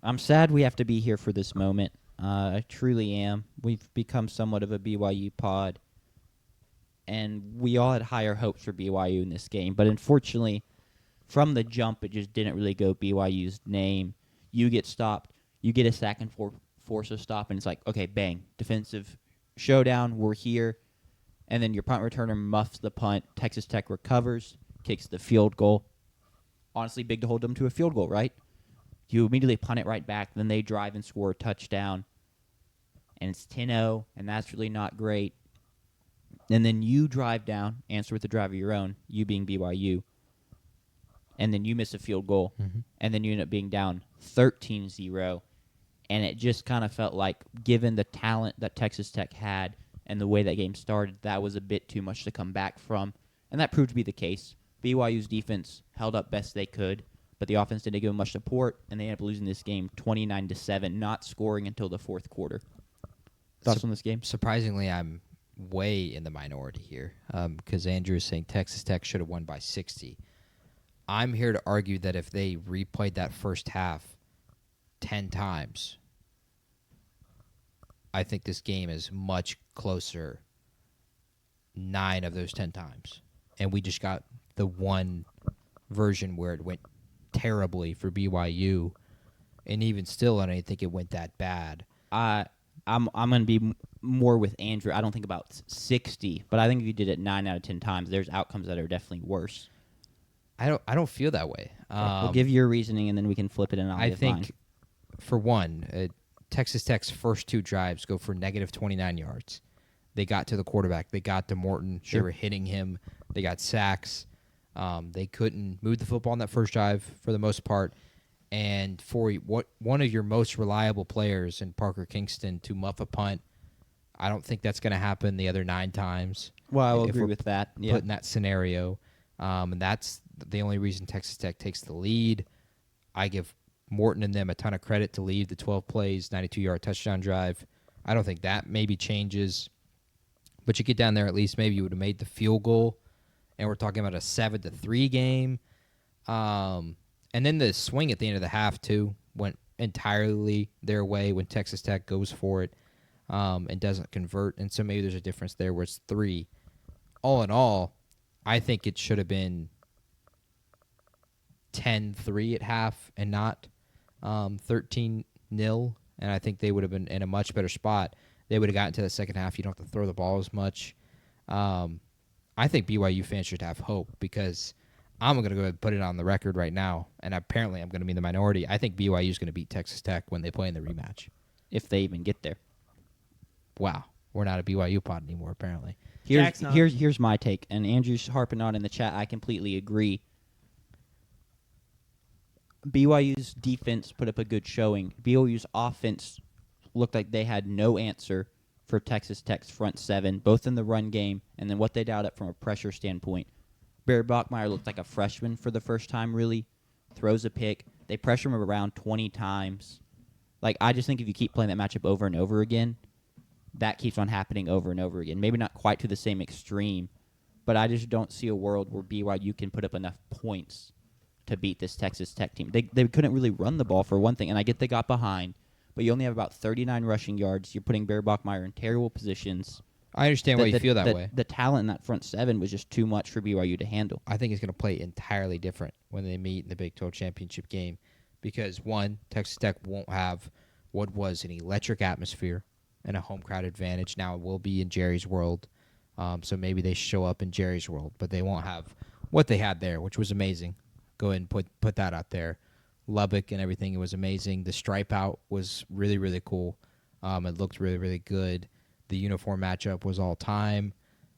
I'm sad we have to be here for this moment. I truly am. We've become somewhat of a BYU pod, and we all had higher hopes for BYU in this game. But unfortunately, from the jump, it just didn't really go BYU's name. You get stopped. You get a sack and force a stop, and it's like, okay, bang, defensive showdown. We're here. And then your punt returner muffs the punt. Texas Tech recovers, kicks the field goal. Honestly, big to hold them to a field goal, right? You immediately punt it right back. Then they drive and score a touchdown. And it's 10-0, and that's really not great. And then you drive down, answer with a drive of your own, you being BYU. And then you miss a field goal. Mm-hmm. And then you end up being down 13-0. And it just kind of felt like, given the talent that Texas Tech had and the way that game started, that was a bit too much to come back from. And that proved to be the case. BYU's defense held up best they could, but the offense didn't give them much support, and they ended up losing this game 29-7, not scoring until the fourth quarter. Thoughts on this game? Surprisingly, I'm way in the minority here because Andrew is saying Texas Tech should have won by 60. I'm here to argue that if they replayed that first half 10 times, I think this game is much closer 9 of those 10 times. And we just got the one version where it went terribly for BYU. And even still, I don't think it went that bad. I'm going to be more with Andrew. I don't think about 60, but I think if you did it 9 out of 10 times, there's outcomes that are definitely worse. I don't feel that way. We'll give your reasoning, and then we can flip it, and I'll give mine. I think, for one, Texas Tech's first 2 drives go for negative 29 yards. They got to the quarterback. They got to Morton. Sure. They were hitting him. They got sacks. They couldn't move the football on that first drive for the most part. And for one of your most reliable players in Parker Kingston to muff a punt, I don't think that's going to happen the other 9 times. Well, I will agree with that. Yeah. Put in that scenario. And that's the only reason Texas Tech takes the lead. I give Morton and them a ton of credit to lead the 12 plays, 92-yard touchdown drive. I don't think that maybe changes. But you get down there, at least maybe you would have made the field goal. And we're talking about a 7-3 game. And then the swing at the end of the half, too, went entirely their way when Texas Tech goes for it and doesn't convert. And so maybe there's a difference there where it's 3. All in all, I think it should have been 10-3 at half and not 13-0. And I think they would have been in a much better spot. They would have gotten to the second half. You don't have to throw the ball as much. I think BYU fans should have hope because I'm going to go ahead and put it on the record right now, and apparently I'm going to be in the minority. I think BYU is going to beat Texas Tech when they play in the rematch. If they even get there. Wow. We're not a BYU pod anymore, apparently. Here's my take, and Andrew's harping on in the chat. I completely agree. BYU's defense put up a good showing. BYU's offense looked like they had no answer for Texas Tech's front 7, both in the run game and then what they dialed up from a pressure standpoint. Barry Bachmeier looked like a freshman for the first time, really. Throws a pick. They pressure him around 20 times. I just think if you keep playing that matchup over and over again, that keeps on happening over and over again. Maybe not quite to the same extreme, but I just don't see a world where BYU can put up enough points to beat this Texas Tech team. They couldn't really run the ball, for one thing, and I get they got behind, but you only have about 39 rushing yards. You're putting Barry Bachmeier in terrible positions. I understand why you feel that way. The talent in that front 7 was just too much for BYU to handle. I think it's going to play entirely different when they meet in the Big 12 championship game because, one, Texas Tech won't have what was an electric atmosphere and a home crowd advantage. Now it will be in Jerry's World, so maybe they show up in Jerry's World, but they won't have what they had there, which was amazing. Go ahead and put that out there. Lubbock and everything, it was amazing. The stripe out was really, really cool. It looked really, really good. The uniform matchup was all time.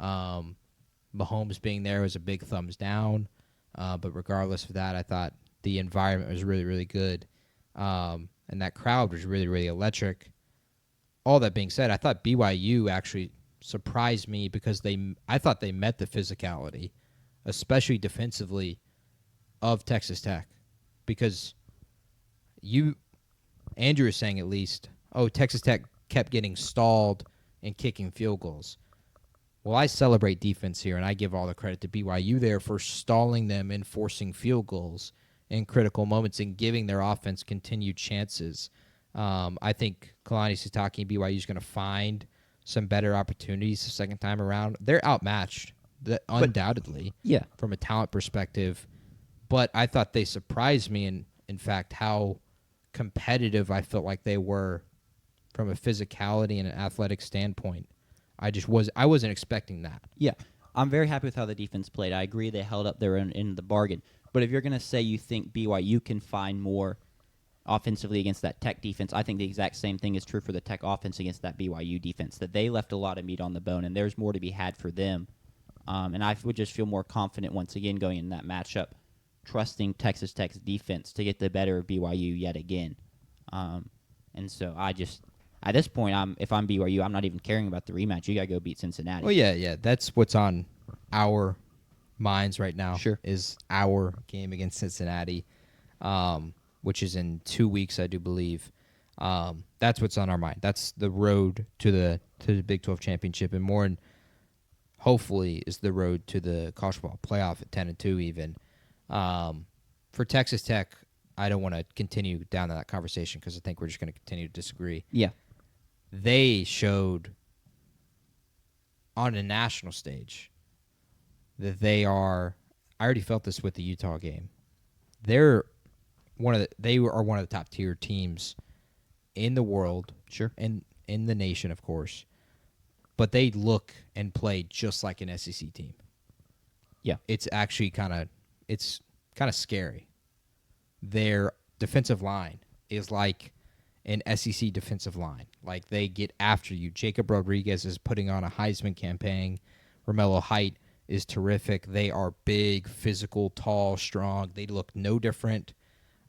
Mahomes being there was a big thumbs down. But regardless of that, I thought the environment was really, really good. And that crowd was really, really electric. All that being said, I thought BYU actually surprised me because I thought they met the physicality, especially defensively, of Texas Tech. Because Andrew is saying at least, Texas Tech kept getting stalled and kicking field goals. Well, I celebrate defense here, and I give all the credit to BYU there for stalling them and forcing field goals in critical moments and giving their offense continued chances. I think Kalani Sitake and BYU is going to find some better opportunities the second time around. They're outmatched, undoubtedly, Yeah. from a talent perspective. But I thought they surprised me in fact, how competitive I felt like they were from a physicality and an athletic standpoint. I wasn't expecting that. Yeah. I'm very happy with how the defense played. I agree they held up their own in the bargain. But if you're going to say you think BYU can find more offensively against that Tech defense, I think the exact same thing is true for the Tech offense against that BYU defense, that they left a lot of meat on the bone, and there's more to be had for them. And I would just feel more confident once again going in that matchup, trusting Texas Tech's defense to get the better of BYU yet again. And so at this point, if I'm BYU, I'm not even caring about the rematch. You got to go beat Cincinnati. Well, yeah. That's what's on our minds right now. Sure. Is our game against Cincinnati, which is in 2 weeks, I do believe. That's what's on our mind. That's the road to the Big 12 championship, and more, hopefully, is the road to the college football playoff at 10-2 even. For Texas Tech, I don't want to continue down that conversation because I think we're just going to continue to disagree. Yeah. They showed on a national stage that they are. I already felt this with the Utah game. They are one of the top tier teams in the world, Sure. and in the nation, of course. But they look and play just like an SEC team. Yeah. It's actually kind of scary. Their defensive line is like an SEC defensive line. Like, they get after you. Jacob Rodriguez is putting on a Heisman campaign. Romello Height is terrific. They are big, physical, tall, strong. They look no different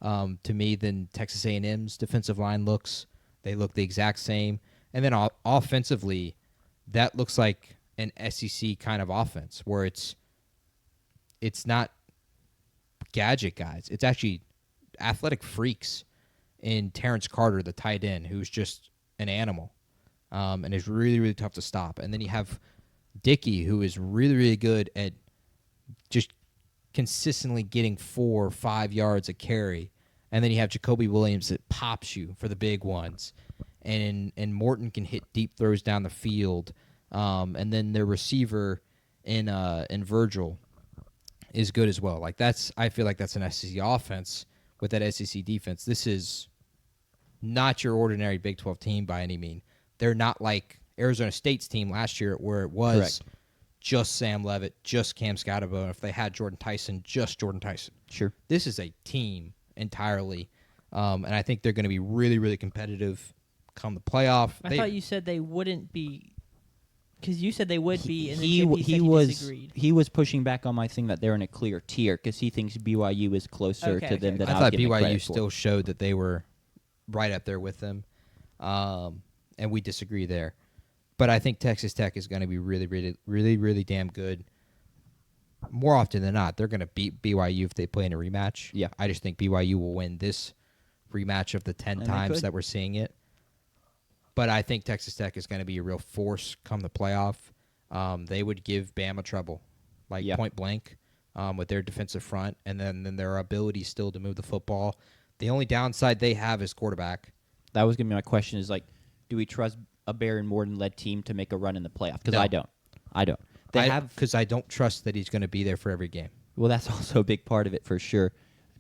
to me than Texas A&M's defensive line looks. They look the exact same. And then offensively, that looks like an SEC kind of offense where it's not gadget guys. It's actually athletic freaks in Terrence Carter, the tight end, who's just an animal and is really, really tough to stop. And then you have Dickey, who is really, really good at just consistently getting 4 or 5 yards a carry. And then you have Jacoby Williams that pops you for the big ones. And Morton can hit deep throws down the field. And then their receiver in Virgil is good as well. I feel like that's an SEC offense with that SEC defense. This is not your ordinary Big 12 team by any means. They're not like Arizona State's team last year where it was Correct. just Sam Leavitt, just Cam Scotabo, and if they had Jordan Tyson, just Jordan Tyson. Sure. This is a team entirely, and I think they're going to be really, really competitive come the playoff. I thought you said they wouldn't be, because you said they would be, and then he JP said he disagreed. he was pushing back on my thing that they're in a clear tier because he thinks BYU is closer Okay, to them okay. than I I'll thought give him BYU credit for. still showed that they were right up there with them, and we disagree there. But I think Texas Tech is going to be really, really, really, really damn good. More often than not, they're going to beat BYU if they play in a rematch. Yeah. I just think BYU will win this rematch of the 10 And they times could. that we're seeing it. But I think Texas Tech is going to be a real force come the playoff. They would give Bama trouble, point blank, with their defensive front, and then their ability still to move the football. The only downside they have is quarterback. That was going to be my question is, do we trust a Baron Morton-led team to make a run in the playoff? Because No. I don't. Because I don't trust that he's going to be there for every game. Well, that's also a big part of it for sure.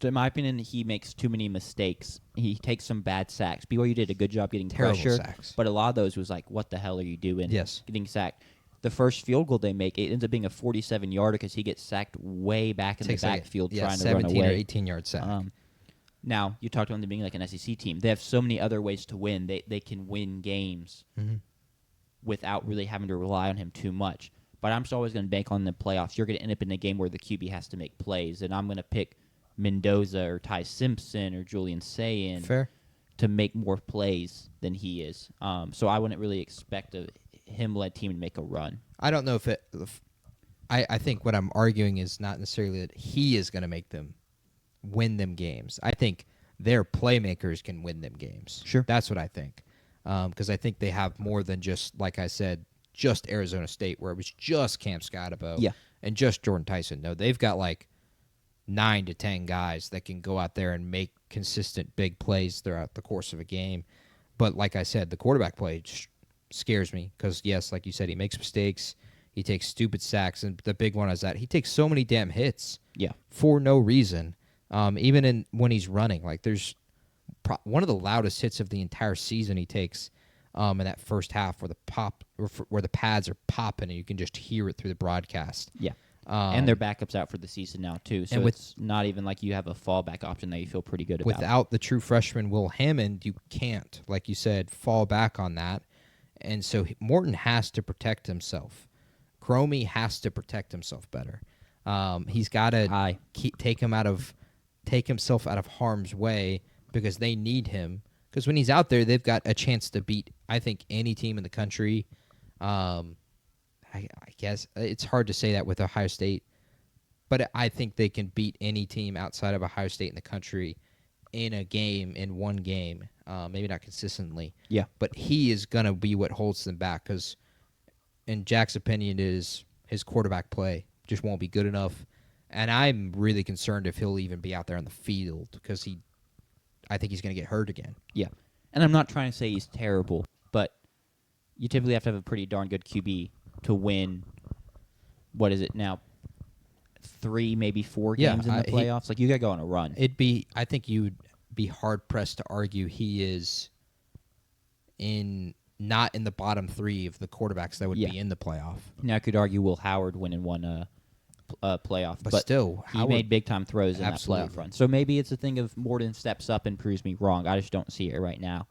In my opinion, he makes too many mistakes. He takes some bad sacks. BYU did a good job getting Terrible pressure, sacks. but a lot of those was like, what the hell are you doing? Yes. Getting sacked. The first field goal they make, it ends up being a 47-yarder because he gets sacked way back in the backfield trying to run 17 away. or 18-yard sack. Now, you talked about them being like an SEC team. They have so many other ways to win. They can win games without really having to rely on him too much. But I'm still always going to bank on the playoffs. You're going to end up in a game where the QB has to make plays, and I'm going to pick Mendoza or Ty Simpson or Julian Sayin Fair. to make more plays than he is. So I wouldn't really expect a him-led team to make a run. I don't know if I think what I'm arguing is not necessarily that he is going to make them win them games. I think their playmakers can win them games. Sure. That's what I think. Because I think they have more than just, like I said, just Arizona State, where it was just Cam Scotabo Yeah. and just Jordan Tyson. No, they've got 9 to 10 guys that can go out there and make consistent big plays throughout the course of a game. But like I said, the quarterback play scares me because, yes, like you said, he makes mistakes. He takes stupid sacks. And the big one is that he takes so many damn hits for no reason, even when he's running. Like, there's one of the loudest hits of the entire season he takes in that first half where the pads are popping and you can just hear it through the broadcast. Yeah. And their backup's out for the season now, too. So it's not even like you have a fallback option that you feel pretty good about. Without the true freshman Will Hammond, you can't, like you said, fall back on that. And so Morton has to protect himself. Cromie has to protect himself better. He's got to take himself out of harm's way because they need him. Because when he's out there, they've got a chance to beat, I think, any team in the country. I guess it's hard to say that with Ohio State, but I think they can beat any team outside of Ohio State in the country in one game, maybe not consistently. Yeah. But he is going to be what holds them back because, in Jack's opinion, is his quarterback play just won't be good enough. And I'm really concerned if he'll even be out there on the field because I think he's going to get hurt again. Yeah. And I'm not trying to say he's terrible, but you typically have to have a pretty darn good QB to win, what is it now, 3, maybe 4 games in the playoffs? Like, you got to go on a run. I think you'd be hard-pressed to argue he is not in the bottom 3 of the quarterbacks that would be in the playoff. Now, I could argue Will Howard winning one playoff. But still, he made big-time throws in that playoff run. So maybe it's a thing of Morton steps up and proves me wrong. I just don't see it right now.